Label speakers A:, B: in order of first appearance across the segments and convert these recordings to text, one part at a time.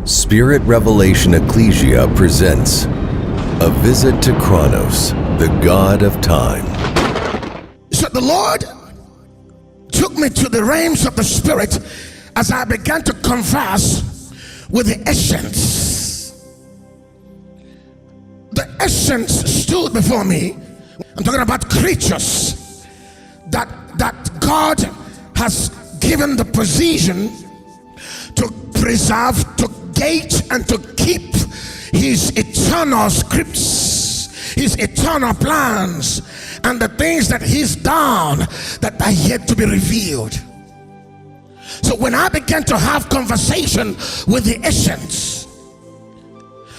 A: Spirit Revelation Ecclesia presents A Visit to Chronos, the God of Time.
B: So the Lord took me to the realms of the Spirit as I began to converse with the essence. The essence stood before me. I'm talking about creatures that God has given the position to preserve, to gate, and to keep his eternal scripts, his eternal plans, and the things that he's done that are yet to be revealed. So when I began to have conversation with the essence,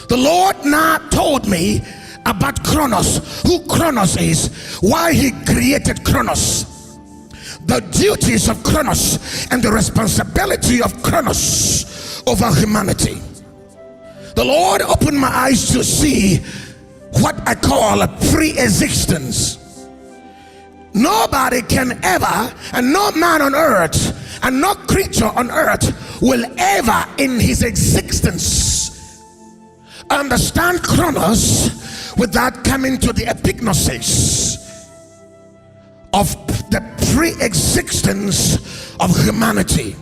B: the Lord now told me about Chronos, who Chronos is, why he created Chronos, the duties of Chronos, and the responsibility of Chronos over humanity. The Lord opened my eyes to see what I call a pre-existence. Nobody can ever, and no man on earth, and no creature on earth will ever in his existence understand Chronos without coming to the epignosis of the pre-existence of humanity.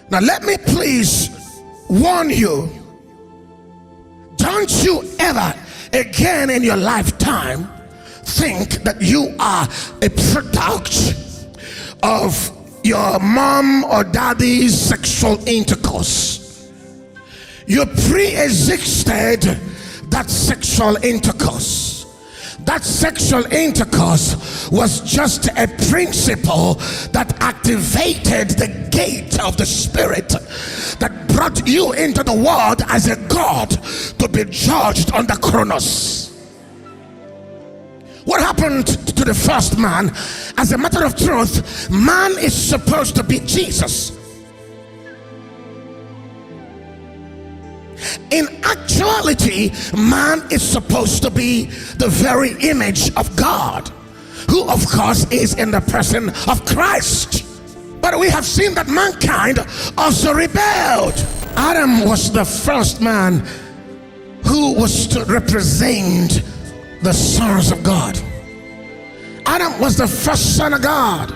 B: Now let me please warn you, don't you ever again in your lifetime think that you are a product of your mom or daddy's sexual intercourse. You pre-existed that sexual intercourse. That sexual intercourse was just a principle that activated the gate of the Spirit that brought you into the world as a God to be judged under Chronos. What happened to the first man? As a matter of truth, man is supposed to be Jesus. In actuality, man is supposed to be the very image of God, who of course is in the person of Christ. But we have seen that mankind also rebelled. Adam was the first man who was to represent the sons of God. Adam was the first son of God,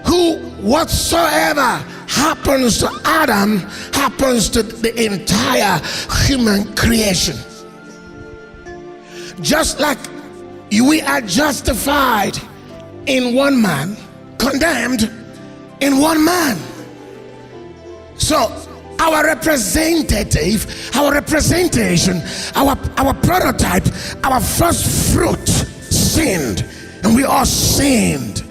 B: who whatsoever happens to Adam happens to the entire human creation. Just like we are justified in one man, condemned in one man. So our representative, our representation, our prototype, our first fruit sinned, and we all sinned.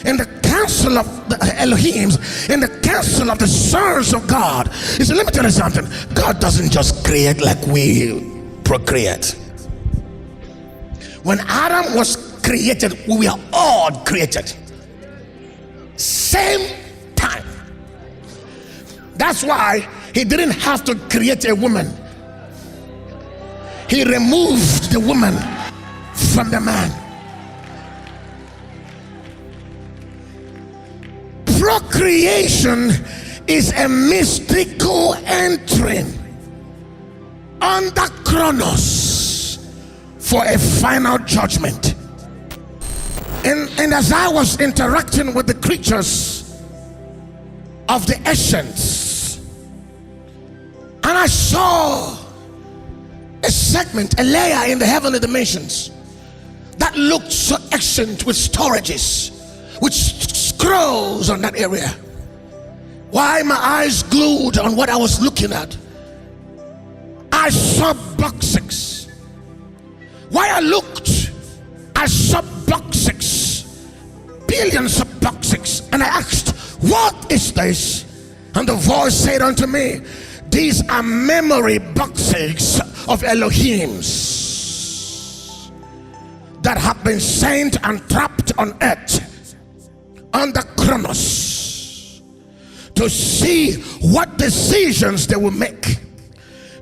B: In the council of the Elohims, in the council of the sons of God. You see, let me tell you something. God doesn't just create like we procreate. When Adam was created, we were all created. Same time. That's why he didn't have to create a woman. He removed the woman from the man. Procreation is a mystical entry under Chronos for a final judgment. And as I was interacting with the creatures of the essence, and I saw a segment, a layer in the heavenly dimensions that looked so excellent with storages, with scrolls on that area. Why my eyes glued on what I was looking at, I saw boxes. Why I looked, I saw boxes, billions of boxes, and I asked, what is this? And the voice said unto me, these are memory boxes of Elohims that have been sent and trapped on earth under Chronos to see what decisions they will make,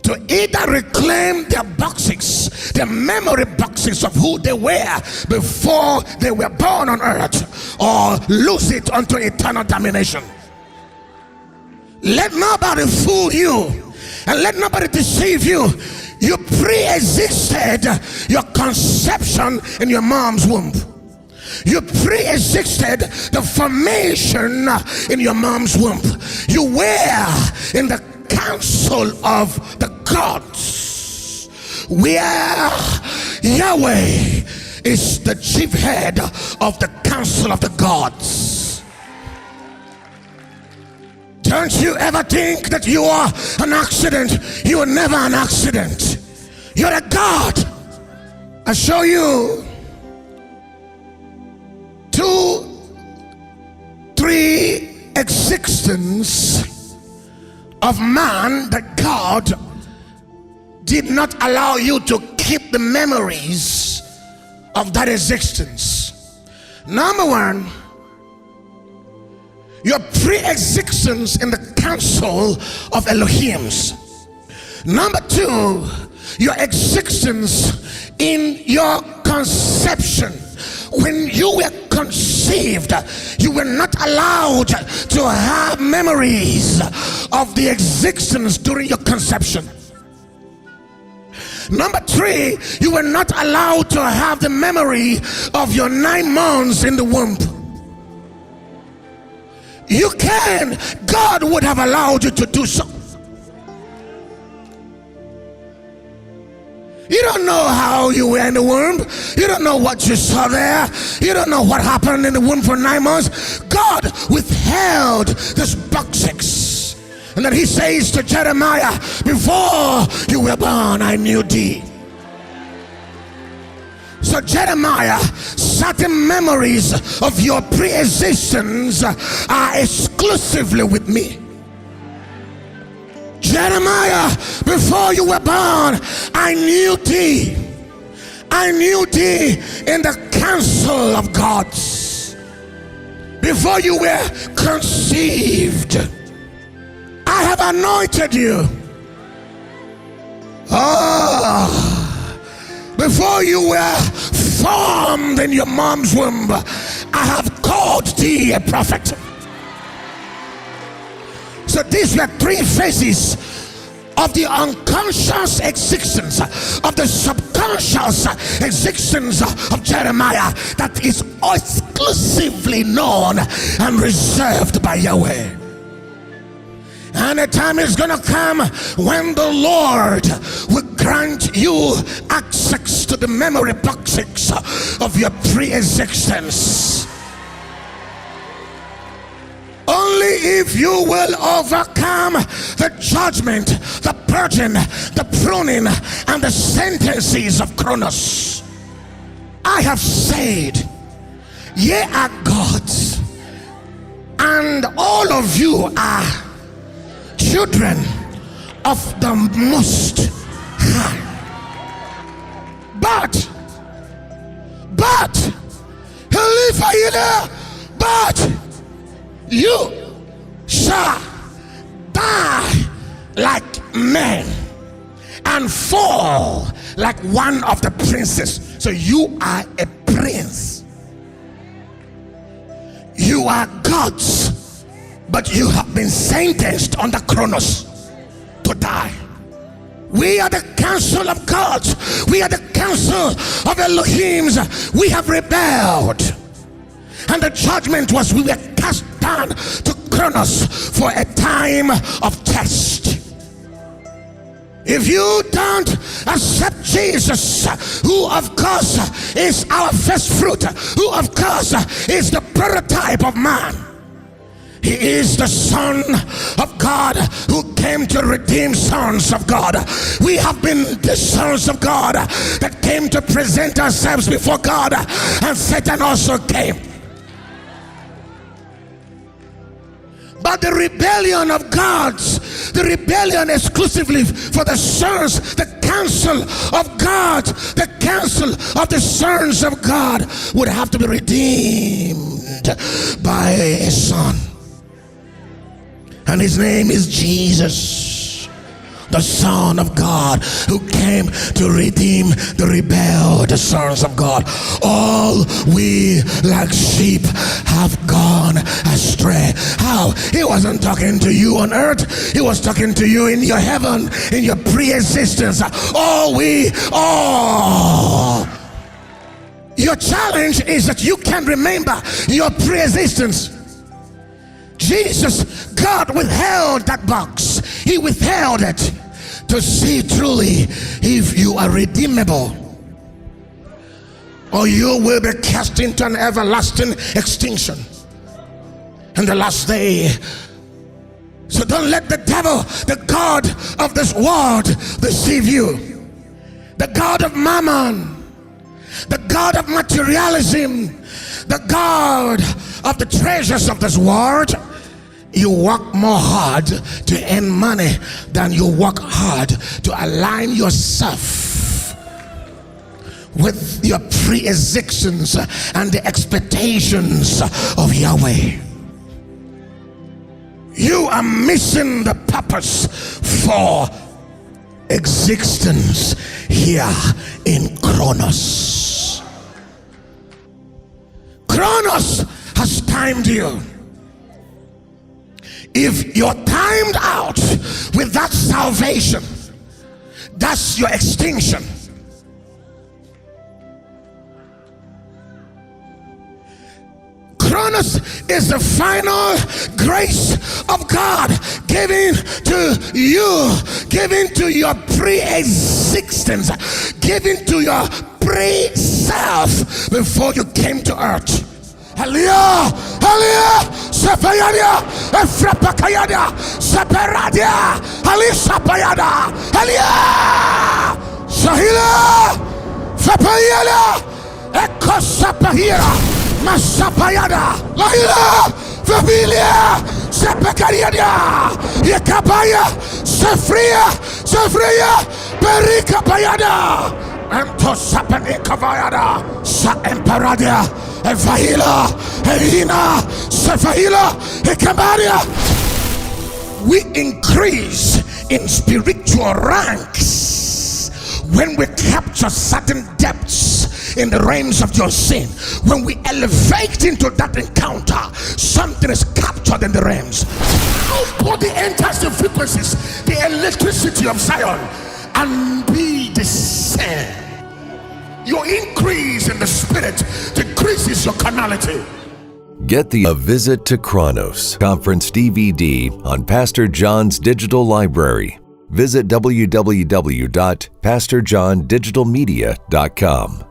B: to either reclaim their boxes, their memory boxes of who they were before they were born on earth, or lose it unto eternal damnation. Let nobody fool you, and let nobody deceive you. You pre-existed your conception in your mom's womb. You pre-existed the formation in your mom's womb. You were in the council of the gods, where Yahweh is the chief head of the council of the gods. Don't you ever think that you are an accident. You are never an accident. You're a God. I show you 2-3 existence of man that God did not allow you to keep the memories of that existence. Number one, your pre-existence in the council of Elohims. Number two, your existence in your conception. When you were conceived, you were not allowed to have memories of the existence during your conception. Number three, you were not allowed to have the memory of your 9 months in the womb. You can. God would have allowed you to do so. You don't know how you were in the womb. You don't know what you saw there. You don't know what happened in the womb for 9 months. God withheld this box. And then he says to Jeremiah, before you were born, I knew thee. So Jeremiah, certain memories of your pre-existence are exclusively with me. Jeremiah, before you were born, I knew thee. I knew thee in the council of gods. Before you were conceived, I have anointed you. Oh, before you were formed in your mom's womb, I have called thee a prophet. So these were 3 phases of the unconscious existence, of the subconscious existence of Jeremiah, that is exclusively known and reserved by Yahweh. And a time is gonna come when the Lord will grant you access to the memory boxes of your pre-existence. Only if you will overcome the judgment, the purging, the pruning, and the sentences of Kronos. I have said, ye are gods, and all of you are children of the Most High. But you shall die like men and fall like one of the princes. So you are a prince. You are gods, but you have been sentenced under Kronos to die. We are the council of gods. We are the council of Elohims. We have rebelled. And the judgment was we were cast down to Kronos for a time of test. If you don't accept Jesus, who of course is our first fruit, who of course is the prototype of man, he is the Son of God who came to redeem sons of God. We have been the sons of God that came to present ourselves before God, and Satan also came. But the rebellion of gods, the rebellion exclusively for the sons, the council of God, the council of the sons of God would have to be redeemed by a son. And his name is Jesus, the Son of God, who came to redeem the rebelled sons of God. All we like sheep have gone astray. How? He wasn't talking to you on earth. He was talking to you in your heaven, in your pre-existence. Your challenge is that you can remember your pre-existence. Jesus, God withheld that box. He withheld it to see truly if you are redeemable, or you will be cast into an everlasting extinction in the last day. So don't let the devil, the God of this world, deceive you. The God of mammon, the God of materialism, the God of the treasures of this world. You work more hard to earn money than you work hard to align yourself with your pre-existence and the expectations of Yahweh. You are missing the purpose for existence here in Chronos. Chronos has timed you. If you're timed out with that salvation, that's your extinction. Chronos is the final grace of God given to you, given to your pre-existence, given to your pre-self before you came to earth. Hallelujah, hallelujah, Sapayada, Efrapakayada, Saparadia, Halisapayada, Hallelujah, Sahila, Fapayada, Ekosapahira, Masapayada, Lahila, Familia, Sapakariada, Yakabaya, Safria, Perikapayada. Ento sapane kavayada sa emparadia evahila elina sefahila ekamaria. We increase in spiritual ranks when we capture certain depths in the realms of your sin. When we elevate into that encounter, something is captured in the realms. Nobody enters the frequencies, the electricity of Zion, and be the same. Your increase in the spirit decreases your carnality.
A: Get A Visit to Chronos conference DVD on Pastor John's digital library. Visit www.pastorjohndigitalmedia.com.